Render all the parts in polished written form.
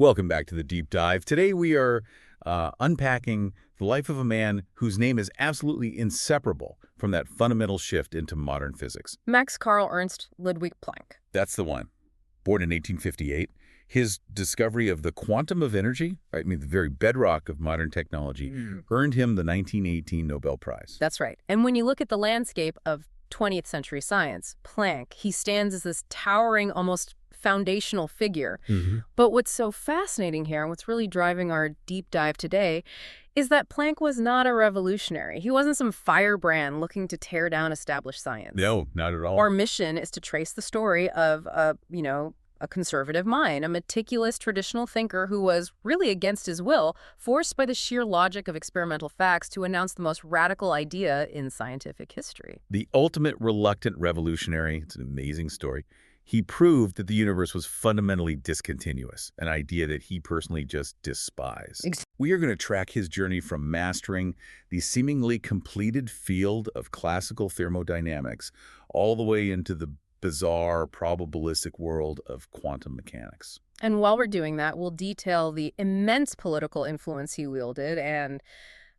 Welcome back to the Deep Dive. Today we are unpacking the life of a man whose name is absolutely inseparable from that fundamental shift into modern physics. Max Carl Ernst Ludwig Planck. That's the one. Born in 1858, his discovery of the quantum of energy, the very bedrock of modern technology, earned him the 1918 Nobel Prize. That's right. And when you look at the landscape of 20th century science, Planck, he stands as this towering, almost foundational figure. But what's so fascinating here, and what's really driving our deep dive today, is that Planck was not a revolutionary. He wasn't some firebrand looking to tear down established science. No, not at all. Our mission is to trace the story of a conservative mind, a meticulous traditional thinker who was really against his will, forced by the sheer logic of experimental facts to announce the most radical idea in scientific history. The ultimate reluctant revolutionary. It's an amazing story. He proved that the universe was fundamentally discontinuous, an idea that he personally just despised. We are going to track his journey from mastering the seemingly completed field of classical thermodynamics all the way into the bizarre, probabilistic world of quantum mechanics. And while we're doing that, we'll detail the immense political influence he wielded and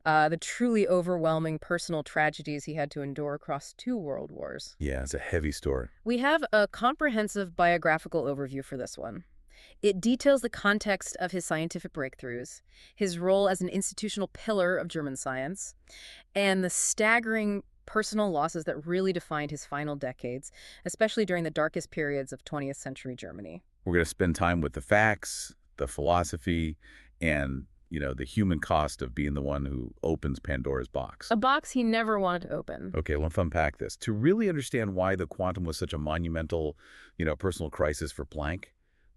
the truly overwhelming personal tragedies he had to endure across 2 world wars. Yeah, it's a heavy story. We have a comprehensive biographical overview for this one. It details the context of his scientific breakthroughs, his role as an institutional pillar of German science, and the staggering personal losses that really defined his final decades, especially during the darkest periods of 20th century Germany. We're going to spend time with the facts, the philosophy, and the human cost of being the one who opens Pandora's box. A box he never wanted to open. Okay, let's unpack this. To really understand why the quantum was such a monumental, personal crisis for Planck,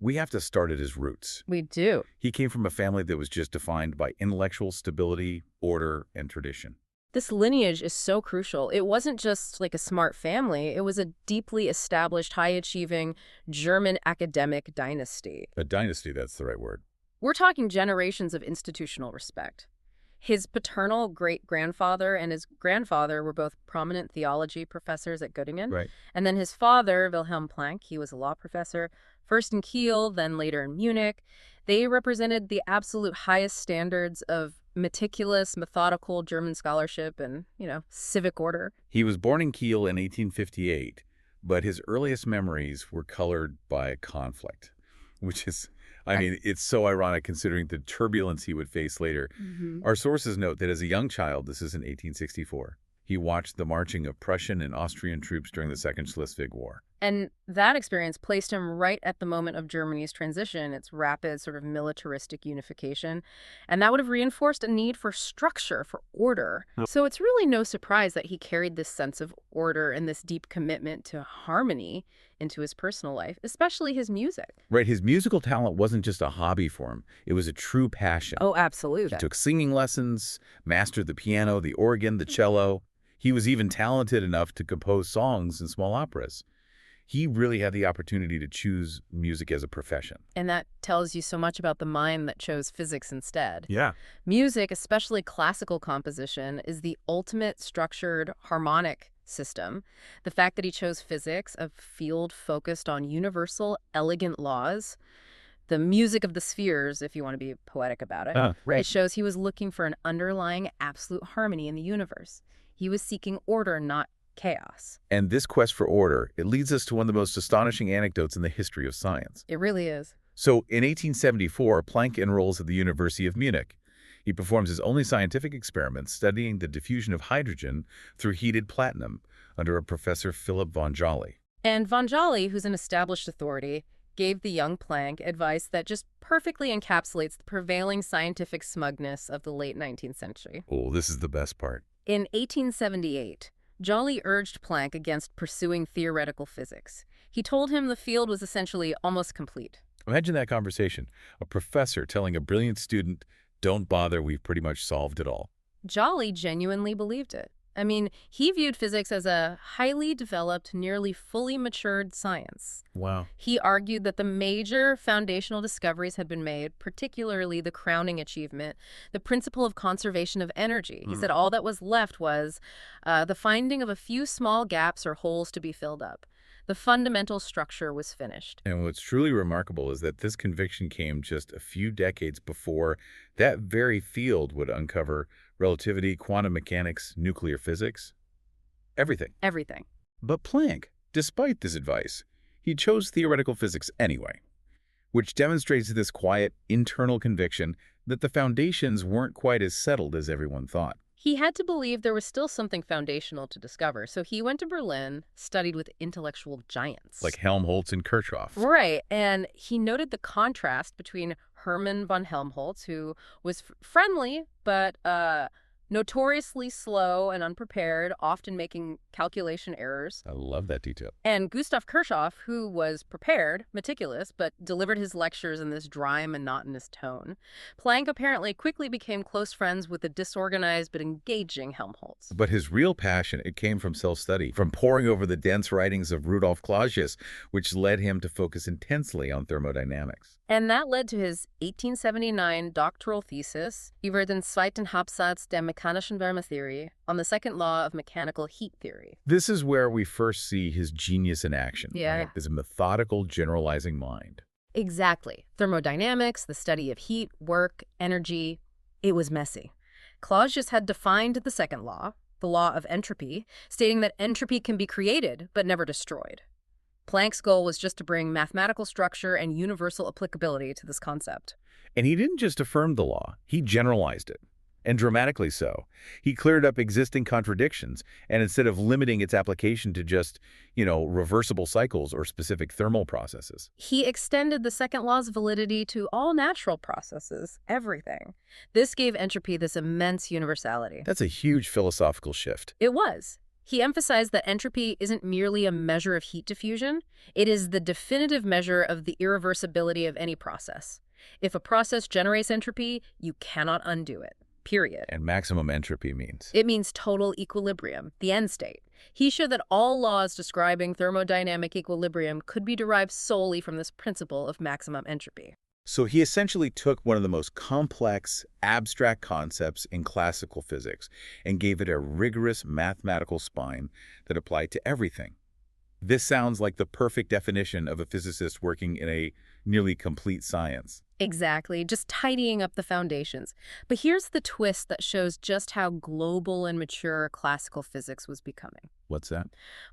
we have to start at his roots. We do. He came from a family that was just defined by intellectual stability, order, and tradition. This lineage is so crucial. It wasn't just like a smart family. It was a deeply established, high-achieving German academic dynasty. A dynasty, that's the right word. We're talking generations of institutional respect. His paternal great-grandfather and his grandfather were both prominent theology professors at Göttingen. Right. And then his father, Wilhelm Planck, he was a law professor, first in Kiel, then later in Munich. They represented the absolute highest standards of meticulous, methodical German scholarship and, civic order. He was born in Kiel in 1858, but his earliest memories were colored by conflict, which is... it's so ironic considering the turbulence he would face later. Our sources note that as a young child, this is in 1864, he watched the marching of Prussian and Austrian troops during the Second Schleswig War. And that experience placed him right at the moment of Germany's transition, its rapid sort of militaristic unification. And that would have reinforced a need for structure, for order. So it's really no surprise that he carried this sense of order and this deep commitment to harmony into his personal life, especially his music. Right. His musical talent wasn't just a hobby for him. It was a true passion. Oh, absolutely. He took singing lessons, mastered the piano, the organ, the cello. He was even talented enough to compose songs and small operas. He really had the opportunity to choose music as a profession. And that tells you so much about the mind that chose physics instead. Yeah. Music, especially classical composition, is the ultimate structured harmonic system. The fact that he chose physics, a field focused on universal, elegant laws, the music of the spheres, if you want to be poetic about it, it shows he was looking for an underlying absolute harmony in the universe. He was seeking order, not chaos. And this quest for order, it leads us to one of the most astonishing anecdotes in the history of science. It really is. So in 1874, Planck enrolls at the University of Munich. He performs his only scientific experiments studying the diffusion of hydrogen through heated platinum under a professor Philipp von Jolly. And von Jolly, who's an established authority, gave the young Planck advice that just perfectly encapsulates the prevailing scientific smugness of the late 19th century. Oh, this is the best part. In 1878, Jolly urged Planck against pursuing theoretical physics. He told him the field was essentially almost complete. Imagine that conversation. A professor telling a brilliant student, "Don't bother, we've pretty much solved it all." Jolly genuinely believed it. I mean, he viewed physics as a highly developed, nearly fully matured science. Wow. He argued that the major foundational discoveries had been made, particularly the crowning achievement, the principle of conservation of energy. He said all that was left was the finding of a few small gaps or holes to be filled up. The fundamental structure was finished. And what's truly remarkable is that this conviction came just a few decades before that very field would uncover relativity, quantum mechanics, nuclear physics, everything. Everything. But Planck, despite this advice, he chose theoretical physics anyway, which demonstrates this quiet, internal conviction that the foundations weren't quite as settled as everyone thought. He had to believe there was still something foundational to discover, so he went to Berlin, studied with intellectual giants. Like Helmholtz and Kirchhoff. Right, and he noted the contrast between Hermann von Helmholtz, who was friendly, but notoriously slow and unprepared, often making calculation errors. I love that detail. And Gustav Kirchhoff, who was prepared, meticulous, but delivered his lectures in this dry, monotonous tone. Planck apparently quickly became close friends with the disorganized but engaging Helmholtz. But his real passion, it came from self-study, from poring over the dense writings of Rudolf Clausius, which led him to focus intensely on thermodynamics. And that led to his 1879 doctoral thesis, über den zweiten Hauptsatz der mechanischen Wärmetheorie, on the second law of mechanical heat theory. This is where we first see his genius in action. Yeah. Right? As a methodical, generalizing mind. Exactly. Thermodynamics, the study of heat, work, energy, it was messy. Clausius had defined the second law, the law of entropy, stating that entropy can be created but never destroyed. Planck's goal was just to bring mathematical structure and universal applicability to this concept. And he didn't just affirm the law, he generalized it. And dramatically so. He cleared up existing contradictions, and instead of limiting its application to just, reversible cycles or specific thermal processes. He extended the second law's validity to all natural processes, everything. This gave entropy this immense universality. That's a huge philosophical shift. It was. He emphasized that entropy isn't merely a measure of heat diffusion, it is the definitive measure of the irreversibility of any process. If a process generates entropy, you cannot undo it, period. And maximum entropy means? It means total equilibrium, the end state. He showed that all laws describing thermodynamic equilibrium could be derived solely from this principle of maximum entropy. So he essentially took one of the most complex, abstract concepts in classical physics and gave it a rigorous mathematical spine that applied to everything. This sounds like the perfect definition of a physicist working in a nearly complete science. Exactly, just tidying up the foundations. But here's the twist that shows just how global and mature classical physics was becoming. What's that?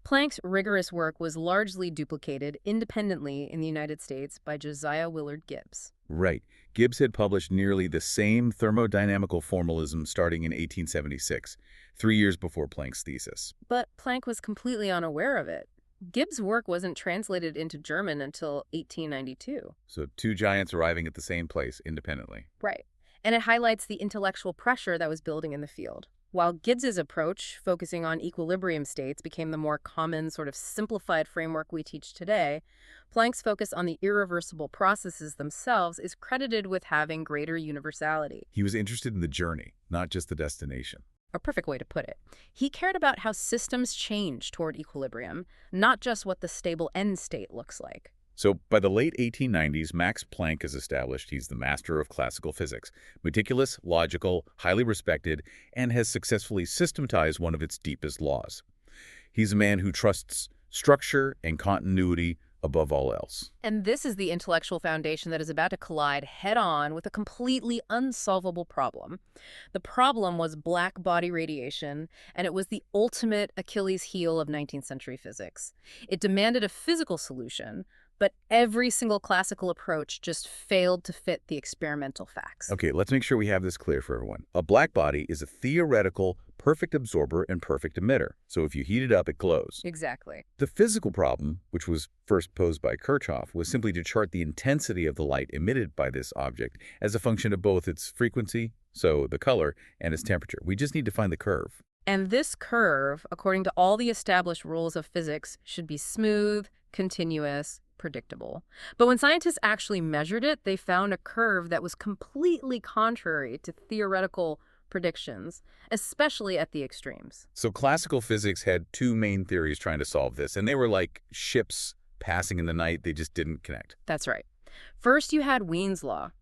Planck's rigorous work was largely duplicated independently in the United States by Josiah Willard Gibbs. Right. Gibbs had published nearly the same thermodynamical formalism starting in 1876, 3 years before Planck's thesis. But Planck was completely unaware of it. Gibbs' work wasn't translated into German until 1892. So two giants arriving at the same place independently. Right. And it highlights the intellectual pressure that was building in the field. While Gibbs's approach, focusing on equilibrium states, became the more common, sort of simplified framework we teach today, Planck's focus on the irreversible processes themselves is credited with having greater universality. He was interested in the journey, not just the destination. A perfect way to put it. He cared about how systems change toward equilibrium, not just what the stable end state looks like. So by the late 1890s, Max Planck is established. He's the master of classical physics, meticulous, logical, highly respected, and has successfully systematized one of its deepest laws. He's a man who trusts structure and continuity above all else. And this is the intellectual foundation that is about to collide head-on with a completely unsolvable problem. The problem was black body radiation, and it was the ultimate Achilles heel of 19th century physics. It demanded a physical solution, but every single classical approach just failed to fit the experimental facts. Okay, let's make sure we have this clear for everyone. A black body is a theoretical, perfect absorber and perfect emitter. So if you heat it up, it glows. Exactly. The physical problem, which was first posed by Kirchhoff, was simply to chart the intensity of the light emitted by this object as a function of both its frequency, so the color, and its temperature. We just need to find the curve. And this curve, according to all the established rules of physics, should be smooth, continuous, predictable. But when scientists actually measured it, they found a curve that was completely contrary to theoretical predictions, especially at the extremes. So classical physics had two main theories trying to solve this, and they were like ships passing in the night. They just didn't connect. That's right. First, you had Wien's law.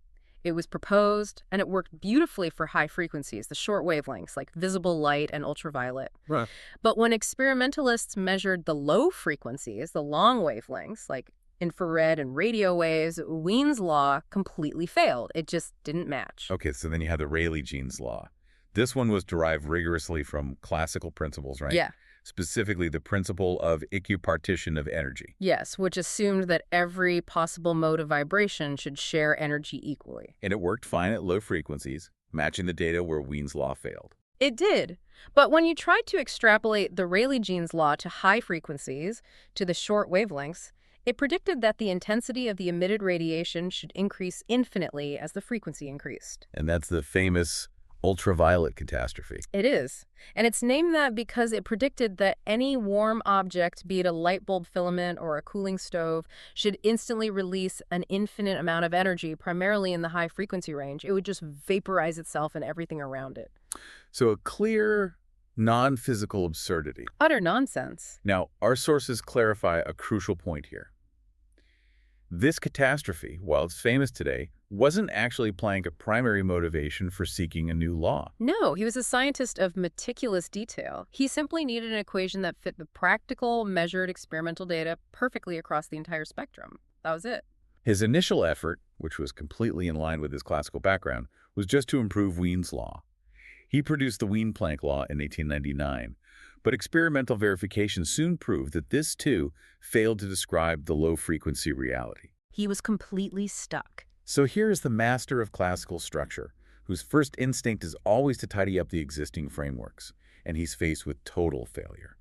It was proposed, and it worked beautifully for high frequencies, the short wavelengths like visible light and ultraviolet. Right. But when experimentalists measured the low frequencies, the long wavelengths like infrared and radio waves, Wien's law completely failed. It just didn't match. Okay, so then you have the Rayleigh-Jeans law. This one was derived rigorously from classical principles, right? Yeah. Specifically, the principle of equipartition of energy. Yes, which assumed that every possible mode of vibration should share energy equally. And it worked fine at low frequencies, matching the data where Wien's law failed. It did. But when you tried to extrapolate the Rayleigh-Jeans law to high frequencies, to the short wavelengths, it predicted that the intensity of the emitted radiation should increase infinitely as the frequency increased. And that's the famous ultraviolet catastrophe. It is. And it's named that because it predicted that any warm object, be it a light bulb filament or a cooling stove, should instantly release an infinite amount of energy, primarily in the high frequency range. It would just vaporize itself and everything around it. So a clear, non-physical absurdity. Utter nonsense. Now, our sources clarify a crucial point here. This catastrophe, while it's famous today, wasn't actually Planck a primary motivation for seeking a new law. No, he was a scientist of meticulous detail. He simply needed an equation that fit the practical, measured experimental data perfectly across the entire spectrum. That was it. His initial effort, which was completely in line with his classical background, was just to improve Wien's law. He produced the Wien-Planck law in 1899, but experimental verification soon proved that this, too, failed to describe the low-frequency reality. He was completely stuck. So here is the master of classical structure, whose first instinct is always to tidy up the existing frameworks, and he's faced with total failure.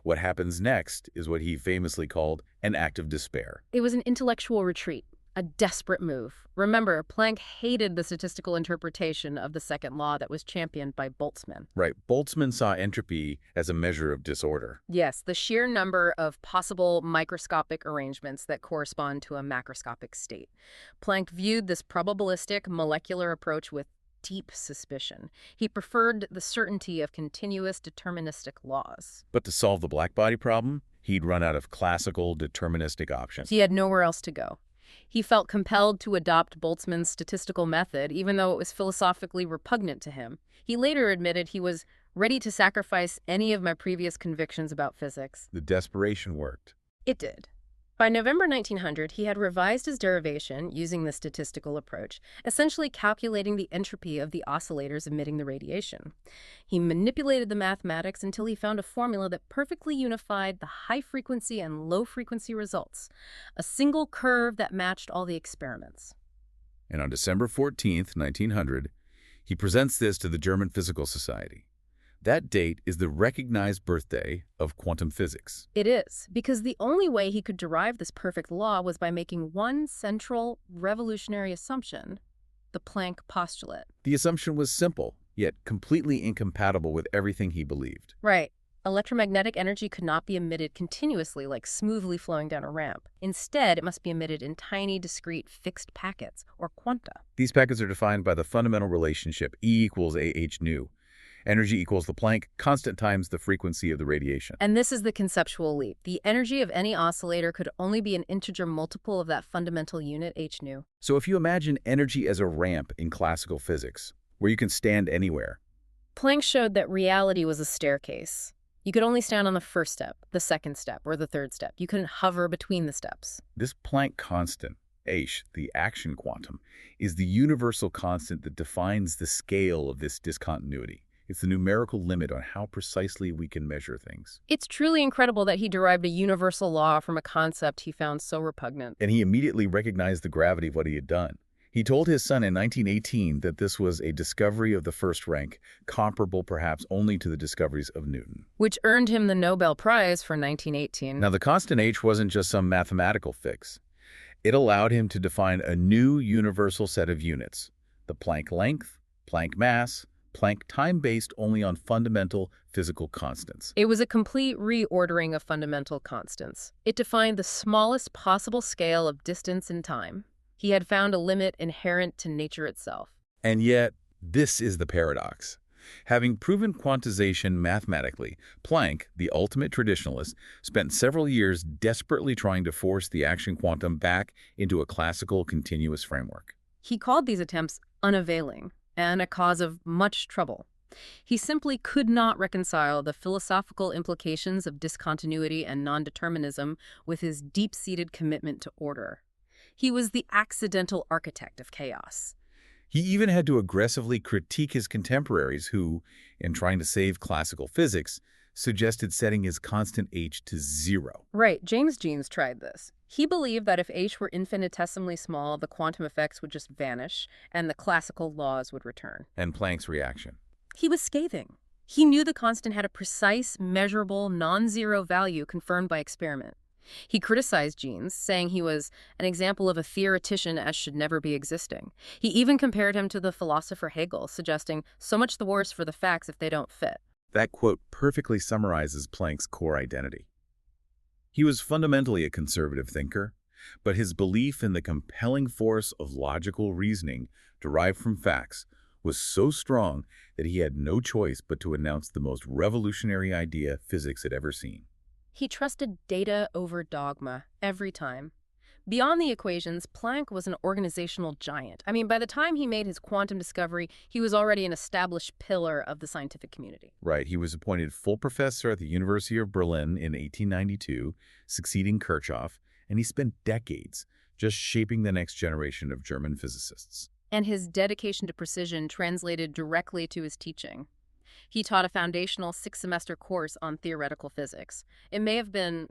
What happens next is what he famously called an act of despair. It was an intellectual retreat, a desperate move. Remember, Planck hated the statistical interpretation of the second law that was championed by Boltzmann. Right. Boltzmann saw entropy as a measure of disorder. Yes, the sheer number of possible microscopic arrangements that correspond to a macroscopic state. Planck viewed this probabilistic molecular approach with deep suspicion. He preferred the certainty of continuous deterministic laws. But to solve the blackbody problem, he'd run out of classical deterministic options. He had nowhere else to go. He felt compelled to adopt Boltzmann's statistical method, even though it was philosophically repugnant to him. He later admitted he was ready to sacrifice any of my previous convictions about physics. The desperation worked. It did. By November 1900, he had revised his derivation using the statistical approach, essentially calculating the entropy of the oscillators emitting the radiation. He manipulated the mathematics until he found a formula that perfectly unified the high-frequency and low-frequency results, a single curve that matched all the experiments. And on December 14th, 1900, he presents this to the German Physical Society. That date is the recognized birthday of quantum physics. It is, because the only way he could derive this perfect law was by making one central revolutionary assumption, the Planck postulate. The assumption was simple, yet completely incompatible with everything he believed. Right. Electromagnetic energy could not be emitted continuously, like smoothly flowing down a ramp. Instead, it must be emitted in tiny, discrete, fixed packets, or quanta. These packets are defined by the fundamental relationship E equals AH nu. Energy equals the Planck constant times the frequency of the radiation. And this is the conceptual leap. The energy of any oscillator could only be an integer multiple of that fundamental unit, h nu. So if you imagine energy as a ramp in classical physics, where you can stand anywhere. Planck showed that reality was a staircase. You could only stand on the first step, the second step, or the third step. You couldn't hover between the steps. This Planck constant, h, the action quantum, is the universal constant that defines the scale of this discontinuity. It's the numerical limit on how precisely we can measure things. It's truly incredible that he derived a universal law from a concept he found so repugnant. And he immediately recognized the gravity of what he had done. He told his son in 1918 that this was a discovery of the first rank, comparable perhaps only to the discoveries of Newton. Which earned him the Nobel Prize for 1918. Now, the constant h wasn't just some mathematical fix. It allowed him to define a new universal set of units: the Planck length, Planck mass, Planck time based only on fundamental physical constants. It was a complete reordering of fundamental constants. It defined the smallest possible scale of distance and time. He had found a limit inherent to nature itself. And yet, this is the paradox. Having proven quantization mathematically, Planck, the ultimate traditionalist, spent several years desperately trying to force the action quantum back into a classical continuous framework. He called these attempts unavailing and a cause of much trouble. He simply could not reconcile the philosophical implications of discontinuity and non-determinism with his deep-seated commitment to order. He was the accidental architect of chaos. He even had to aggressively critique his contemporaries who, in trying to save classical physics, suggested setting his constant h to 0. Right, James Jeans tried this. He believed that if h were infinitesimally small, the quantum effects would just vanish, and the classical laws would return. And Planck's reaction. He was scathing. He knew the constant had a precise, measurable, non-zero value confirmed by experiment. He criticized Jeans, saying he was an example of a theoretician as should never be existing. He even compared him to the philosopher Hegel, suggesting so much the worse for the facts if they don't fit. That quote perfectly summarizes Planck's core identity. He was fundamentally a conservative thinker, but his belief in the compelling force of logical reasoning derived from facts was so strong that he had no choice but to announce the most revolutionary idea physics had ever seen. He trusted data over dogma every time. Beyond the equations, Planck was an organizational giant. I mean, by the time he made his quantum discovery, he was already an established pillar of the scientific community. Right, he was appointed full professor at the University of Berlin in 1892, succeeding Kirchhoff, and he spent decades just shaping the next generation of German physicists. And his dedication to precision translated directly to his teaching. He taught a foundational 6-semester course on theoretical physics. It may have been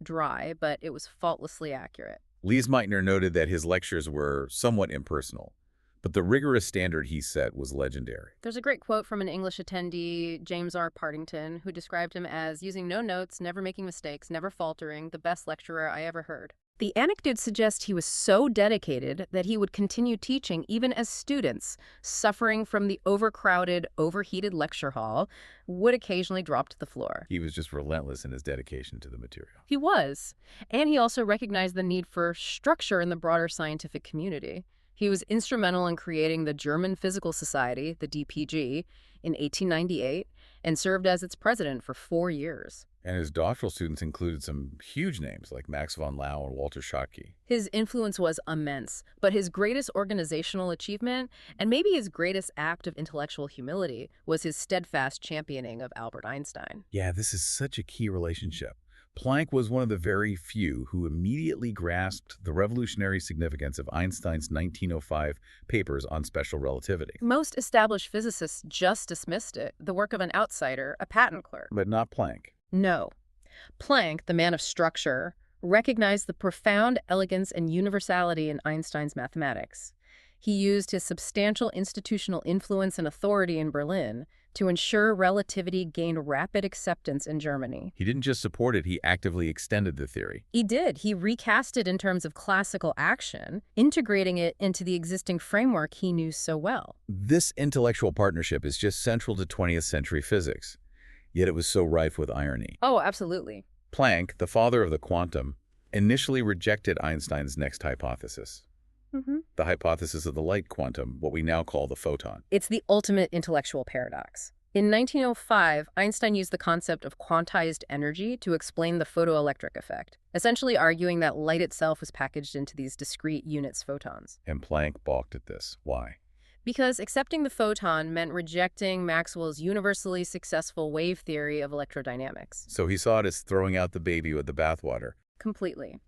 dry, but it was faultlessly accurate. Lise Meitner noted that his lectures were somewhat impersonal, but the rigorous standard he set was legendary. There's a great quote from an English attendee, James R. Partington, who described him as using no notes, never making mistakes, never faltering, the best lecturer I ever heard. The anecdote suggests he was so dedicated that he would continue teaching even as students, suffering from the overcrowded, overheated lecture hall, would occasionally drop to the floor. He was just relentless in his dedication to the material. He was. And he also recognized the need for structure in the broader scientific community. He was instrumental in creating the German Physical Society, the DPG, in 1898, and served as its president for 4 years. And his doctoral students included some huge names like Max von Laue and Walter Schottky. His influence was immense, but his greatest organizational achievement, and maybe his greatest act of intellectual humility, was his steadfast championing of Albert Einstein. Yeah, this is such a key relationship. Planck was one of the very few who immediately grasped the revolutionary significance of Einstein's 1905 papers on special relativity. Most established physicists just dismissed it, the work of an outsider, a patent clerk. But not Planck. No. Planck, the man of structure, recognized the profound elegance and universality in Einstein's mathematics. He used his substantial institutional influence and authority in Berlin to ensure relativity gained rapid acceptance in Germany. He didn't just support it, he actively extended the theory. He did. He recast it in terms of classical action, integrating it into the existing framework he knew so well. This intellectual partnership is just central to 20th century physics, yet it was so rife with irony. Oh, absolutely. Planck, the father of the quantum, initially rejected Einstein's next hypothesis. The hypothesis of the light quantum, what we now call the photon. It's the ultimate intellectual paradox. In 1905, Einstein used the concept of quantized energy to explain the photoelectric effect, essentially arguing that light itself was packaged into these discrete units, photons. And Planck balked at this. Why? Because accepting the photon meant rejecting Maxwell's universally successful wave theory of electrodynamics. So he saw it as throwing out the baby with the bathwater. Completely.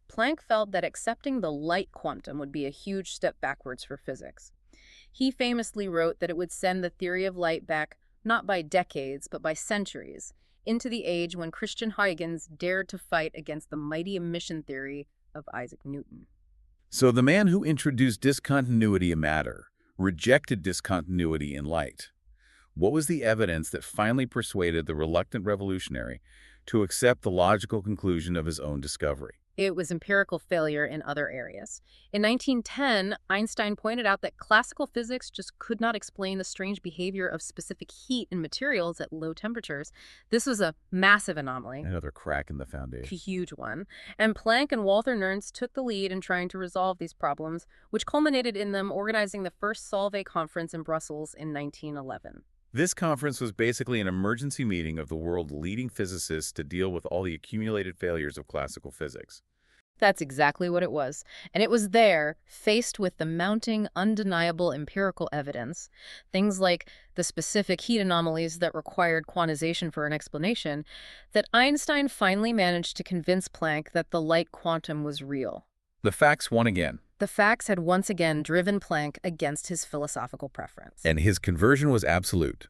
Planck felt that accepting the light quantum would be a huge step backwards for physics. He famously wrote that it would send the theory of light back not by decades, but by centuries, into the age when Christian Huygens dared to fight against the mighty emission theory of Isaac Newton. So the man who introduced discontinuity in matter rejected discontinuity in light. What was the evidence that finally persuaded the reluctant revolutionary to accept the logical conclusion of his own discovery? It was empirical failure in other areas. In 1910, Einstein pointed out that classical physics just could not explain the strange behavior of specific heat in materials at low temperatures. This was a massive anomaly. Another crack in the foundation. A huge one. And Planck and Walther Nernst took the lead in trying to resolve these problems, which culminated in them organizing the first Solvay conference in Brussels in 1911. This conference was basically an emergency meeting of the world's leading physicists to deal with all the accumulated failures of classical physics. That's exactly what it was. And it was there, faced with the mounting, undeniable empirical evidence, things like the specific heat anomalies that required quantization for an explanation, that Einstein finally managed to convince Planck that the light quantum was real. The facts won again, The facts had once again driven Planck against his philosophical preference. and his conversion was absolute.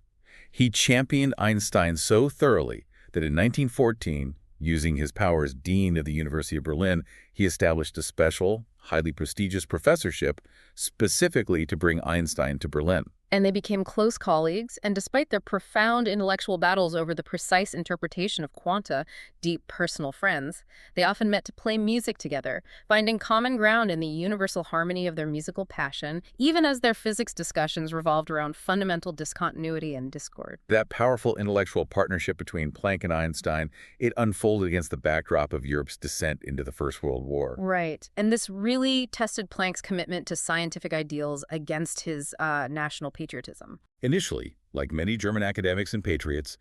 He championed Einstein so thoroughly that in 1914, using his power as dean of the University of Berlin, he established a special, highly prestigious professorship specifically to bring Einstein to Berlin. And they became close colleagues, and despite their profound intellectual battles over the precise interpretation of quanta, deep personal friends, they often met to play music together, finding common ground in the universal harmony of their musical passion, even as their physics discussions revolved around fundamental discontinuity and discord. That powerful intellectual partnership between Planck and Einstein, it unfolded against the backdrop of Europe's descent into the First World War. Right. And this really tested Planck's commitment to scientific ideals against his national patriotism. Initially, like many German academics and patriots,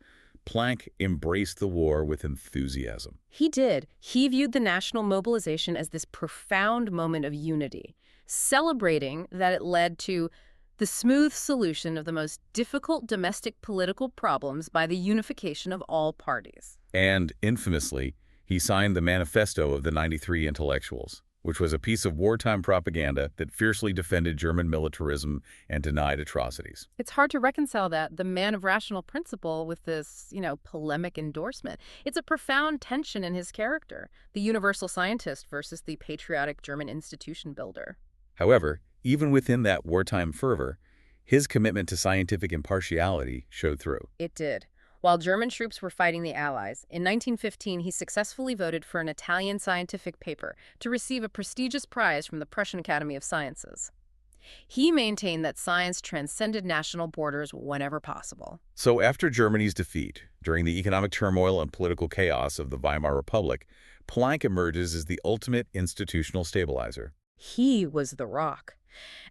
Planck embraced the war with enthusiasm. He did. He viewed the national mobilization as this profound moment of unity, celebrating that it led to the smooth solution of the most difficult domestic political problems by the unification of all parties. And, infamously, he signed the Manifesto of the 93 Intellectuals, which was a piece of wartime propaganda that fiercely defended German militarism and denied atrocities. It's hard to reconcile that, the man of rational principle, with this, polemic endorsement. It's a profound tension in his character, the universal scientist versus the patriotic German institution builder. However, even within that wartime fervor, his commitment to scientific impartiality showed through. It did. While German troops were fighting the Allies, in 1915 he successfully voted for an Italian scientific paper to receive a prestigious prize from the Prussian Academy of Sciences. He maintained that science transcended national borders whenever possible. So after Germany's defeat, during the economic turmoil and political chaos of the Weimar Republic, Planck emerges as the ultimate institutional stabilizer. He was the rock.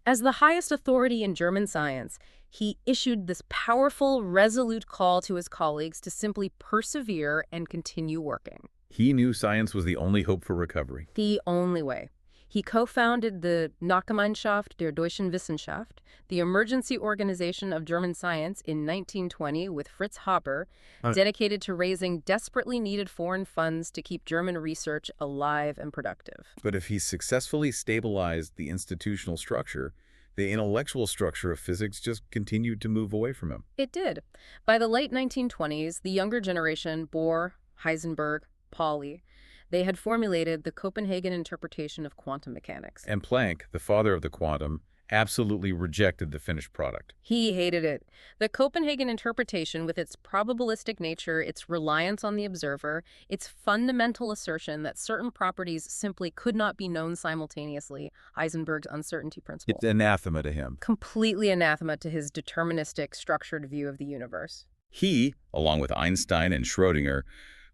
As the highest authority in German science, he issued this powerful, resolute call to his colleagues to simply persevere and continue working. He knew science was the only hope for recovery. The only way. He co-founded the Nachgemeinschaft der Deutschen Wissenschaft, the emergency organization of German science, in 1920 with Fritz Haber, dedicated to raising desperately needed foreign funds to keep German research alive and productive. But if he successfully stabilized the institutional structure, the intellectual structure of physics just continued to move away from him. It did. By the late 1920s, the younger generation, Bohr, Heisenberg, Pauli, they had formulated the Copenhagen interpretation of quantum mechanics. And Planck, the father of the quantum, absolutely rejected the finished product. He hated it. The Copenhagen interpretation, with its probabilistic nature, its reliance on the observer, its fundamental assertion that certain properties simply could not be known simultaneously, Heisenberg's uncertainty principle. It's anathema to him. Completely anathema to his deterministic, structured view of the universe. He, along with Einstein and Schrödinger,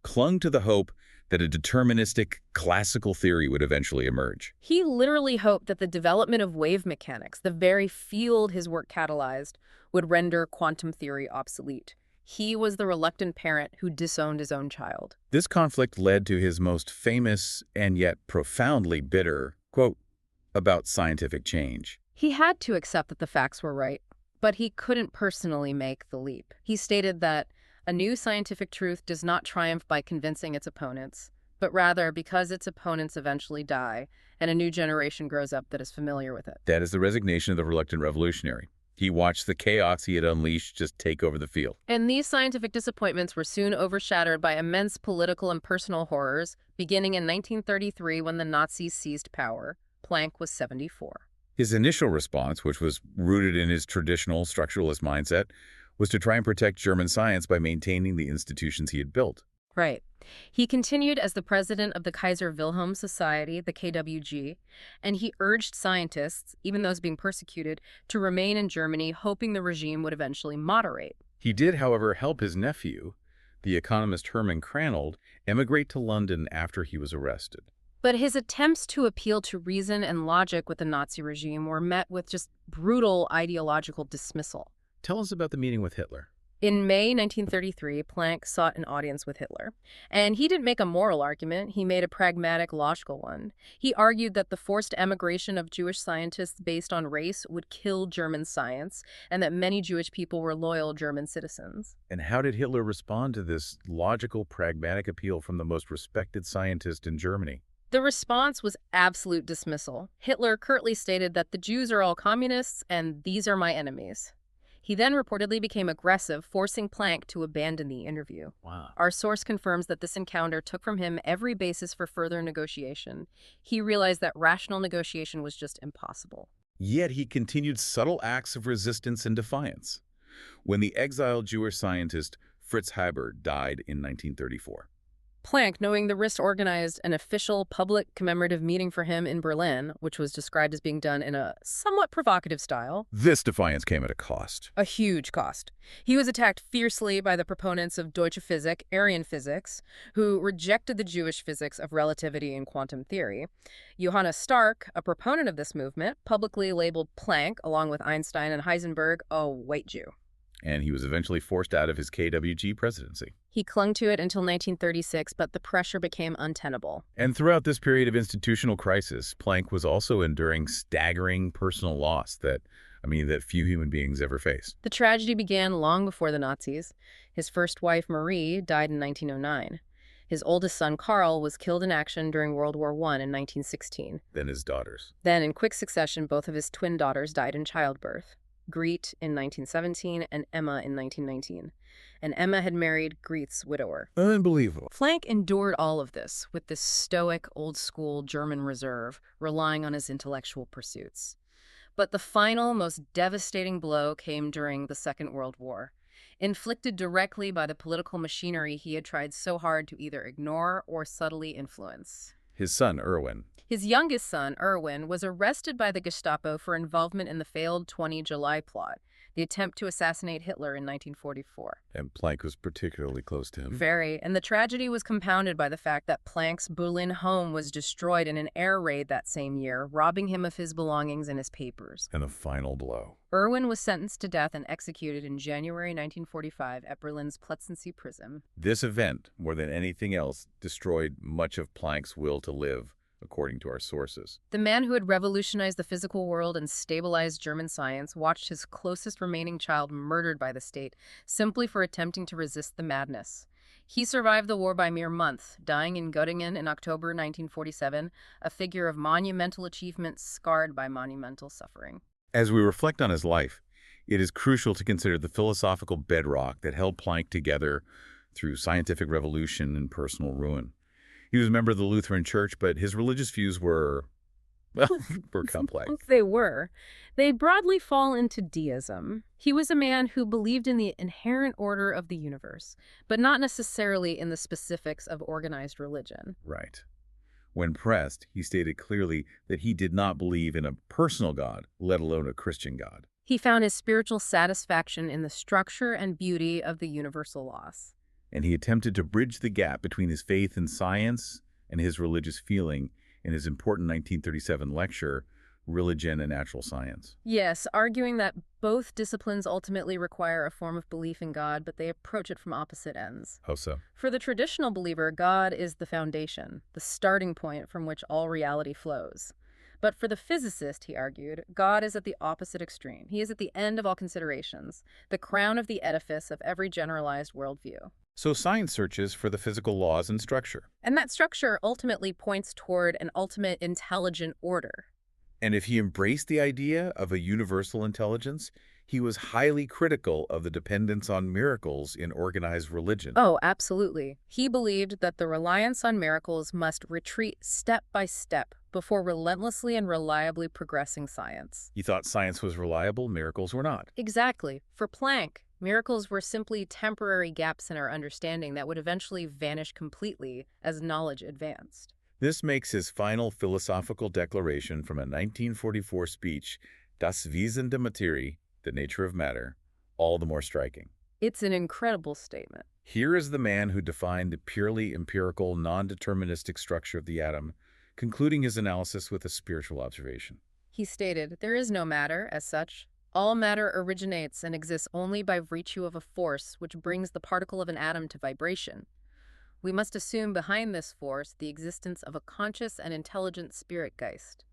clung to the hope that a deterministic classical theory would eventually emerge. He literally hoped that the development of wave mechanics, the very field his work catalyzed, would render quantum theory obsolete. He was the reluctant parent who disowned his own child. This conflict led to his most famous and yet profoundly bitter quote about scientific change. He had to accept that the facts were right, but he couldn't personally make the leap. He stated that a new scientific truth does not triumph by convincing its opponents, but rather because its opponents eventually die and a new generation grows up that is familiar with it. That is the resignation of the reluctant revolutionary. He watched the chaos he had unleashed just take over the field. And these scientific disappointments were soon overshadowed by immense political and personal horrors, beginning in 1933 when the Nazis seized power. Planck was 74. His initial response, which was rooted in his traditional structuralist mindset, was to try and protect German science by maintaining the institutions he had built. Right. He continued as the president of the Kaiser Wilhelm Society, the KWG, and he urged scientists, even those being persecuted, to remain in Germany, hoping the regime would eventually moderate. He did, however, help his nephew, the economist Hermann Cranold, emigrate to London after he was arrested. But his attempts to appeal to reason and logic with the Nazi regime were met with just brutal ideological dismissal. Tell us about the meeting with Hitler. In May 1933, Planck sought an audience with Hitler. And he didn't make a moral argument, he made a pragmatic, logical one. He argued that the forced emigration of Jewish scientists based on race would kill German science, and that many Jewish people were loyal German citizens. And how did Hitler respond to this logical, pragmatic appeal from the most respected scientist in Germany? The response was absolute dismissal. Hitler curtly stated that the Jews are all communists and these are my enemies. He then reportedly became aggressive, forcing Planck to abandon the interview. Wow. Our source confirms that this encounter took from him every basis for further negotiation. He realized that rational negotiation was just impossible. Yet he continued subtle acts of resistance and defiance. When the exiled Jewish scientist Fritz Haber died in 1934. Planck, knowing the risk, organized an official public commemorative meeting for him in Berlin, which was described as being done in a somewhat provocative style. This defiance came at a cost. A huge cost. He was attacked fiercely by the proponents of Deutsche Physik, Aryan physics, who rejected the Jewish physics of relativity and quantum theory. Johannes Stark, a proponent of this movement, publicly labeled Planck, along with Einstein and Heisenberg, a white Jew. And he was eventually forced out of his KWG presidency. He clung to it until 1936, but the pressure became untenable. And throughout this period of institutional crisis, Planck was also enduring staggering personal loss that few human beings ever face. The tragedy began long before the Nazis. His first wife, Marie, died in 1909. His oldest son, Karl, was killed in action during World War I in 1916. Then his daughters. Then, in quick succession, both of his twin daughters died in childbirth. Greet in 1917 and Emma in 1919. And Emma had married Greet's widower. Unbelievable. Planck endured all of this with this stoic, old-school German reserve, relying on his intellectual pursuits. But the final, most devastating blow came during the Second World War, inflicted directly by the political machinery he had tried so hard to either ignore or subtly influence. His son, Erwin. His youngest son, Erwin, was arrested by the Gestapo for involvement in the failed 20 July plot, the attempt to assassinate Hitler in 1944. And Planck was particularly close to him. Very, and the tragedy was compounded by the fact that Planck's Berlin home was destroyed in an air raid that same year, robbing him of his belongings and his papers. And the final blow. Erwin was sentenced to death and executed in January 1945 at Berlin's Plötzensee prison. This event, more than anything else, destroyed much of Planck's will to live, according to our sources. The man who had revolutionized the physical world and stabilized German science watched his closest remaining child murdered by the state simply for attempting to resist the madness. He survived the war by mere months, dying in Göttingen in October 1947, a figure of monumental achievement scarred by monumental suffering. As we reflect on his life, it is crucial to consider the philosophical bedrock that held Planck together through scientific revolution and personal ruin. He was a member of the Lutheran Church, but his religious views were complex. They were. They broadly fall into deism. He was a man who believed in the inherent order of the universe, but not necessarily in the specifics of organized religion. Right. When pressed, he stated clearly that he did not believe in a personal God, let alone a Christian God. He found his spiritual satisfaction in the structure and beauty of the universal laws. And he attempted to bridge the gap between his faith in science and his religious feeling in his important 1937 lecture, Religion and Natural Science. Yes, arguing that both disciplines ultimately require a form of belief in God, but they approach it from opposite ends. How so? For the traditional believer, God is the foundation, the starting point from which all reality flows. But for the physicist, he argued, God is at the opposite extreme. He is at the end of all considerations, the crown of the edifice of every generalized worldview. So science searches for the physical laws and structure. And that structure ultimately points toward an ultimate intelligent order. And if he embraced the idea of a universal intelligence, he was highly critical of the dependence on miracles in organized religion. Oh, absolutely. He believed that the reliance on miracles must retreat step by step before relentlessly and reliably progressing science. He thought science was reliable, miracles were not. Exactly. For Planck, miracles were simply temporary gaps in our understanding that would eventually vanish completely as knowledge advanced. This makes his final philosophical declaration from a 1944 speech, Das Wesen der Materie, the nature of matter, all the more striking. It's an incredible statement. Here is the man who defined the purely empirical, non-deterministic structure of the atom, concluding his analysis with a spiritual observation. He stated, "There is no matter, as such, All matter originates and exists only by virtue of a force which brings the particle of an atom to vibration. We must assume behind this force the existence of a conscious and intelligent spirit Geist.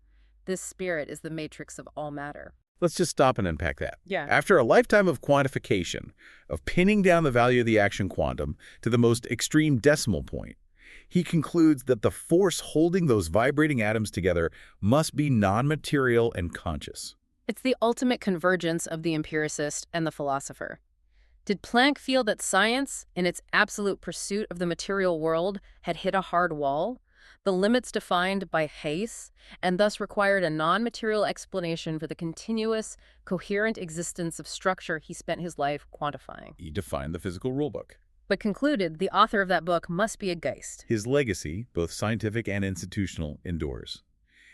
This spirit is the matrix of all matter. Let's just stop and unpack that. Yeah. After a lifetime of quantification, of pinning down the value of the action quantum to the most extreme decimal point, he concludes that the force holding those vibrating atoms together must be non-material and conscious. It's the ultimate convergence of the empiricist and the philosopher. Did Planck feel that science, in its absolute pursuit of the material world, had hit a hard wall, the limits defined by Hase, and thus required a non-material explanation for the continuous, coherent existence of structure he spent his life quantifying? He defined the physical rulebook. But concluded the author of that book must be a Geist. His legacy, both scientific and institutional, endures.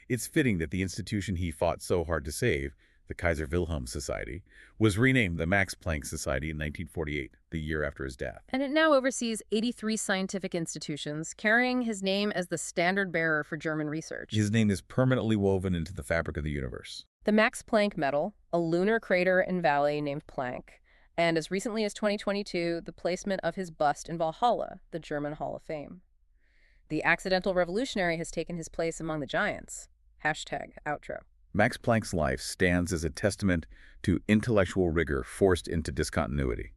It's fitting that the institution he fought so hard to save, the Kaiser Wilhelm Society, was renamed the Max Planck Society in 1948, the year after his death. And it now oversees 83 scientific institutions, carrying his name as the standard bearer for German research. His name is permanently woven into the fabric of the universe. The Max Planck Medal, a lunar crater and valley named Planck, and as recently as 2022, the placement of his bust in Valhalla, the German Hall of Fame. The accidental revolutionary has taken his place among the giants. #outro. Max Planck's life stands as a testament to intellectual rigor forced into discontinuity.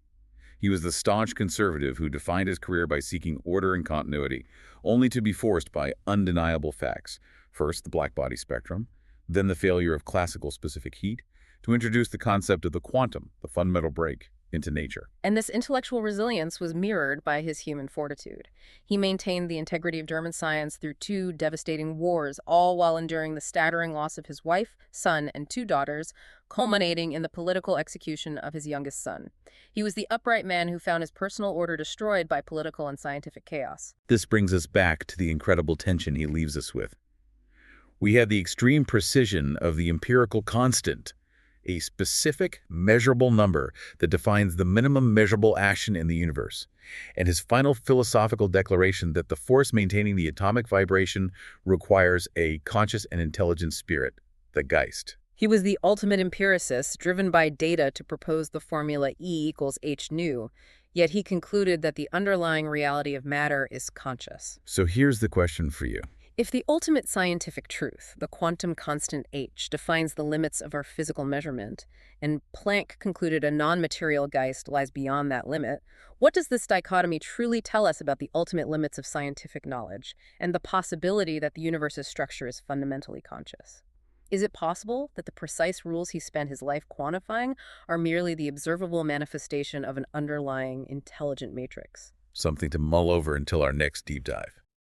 He was the staunch conservative who defined his career by seeking order and continuity, only to be forced by undeniable facts. First, the black-body spectrum, then the failure of classical specific heat, to introduce the concept of the quantum, the fundamental break, into nature. And this intellectual resilience was mirrored by his human fortitude. He maintained the integrity of German science through 2 devastating wars, all while enduring the staggering loss of his wife, son, and 2 daughters, culminating in the political execution of his youngest son. He was the upright man who found his personal order destroyed by political and scientific chaos. This brings us back to the incredible tension he leaves us with. We have the extreme precision of the empirical constant, a specific, measurable number that defines the minimum measurable action in the universe, and his final philosophical declaration that the force maintaining the atomic vibration requires a conscious and intelligent spirit, the Geist. He was the ultimate empiricist, driven by data to propose the formula E equals h nu, yet he concluded that the underlying reality of matter is conscious. So here's the question for you. If the ultimate scientific truth, the quantum constant h, defines the limits of our physical measurement, and Planck concluded a non-material Geist lies beyond that limit, what does this dichotomy truly tell us about the ultimate limits of scientific knowledge and the possibility that the universe's structure is fundamentally conscious? Is it possible that the precise rules he spent his life quantifying are merely the observable manifestation of an underlying intelligent matrix? Something to mull over until our next deep dive.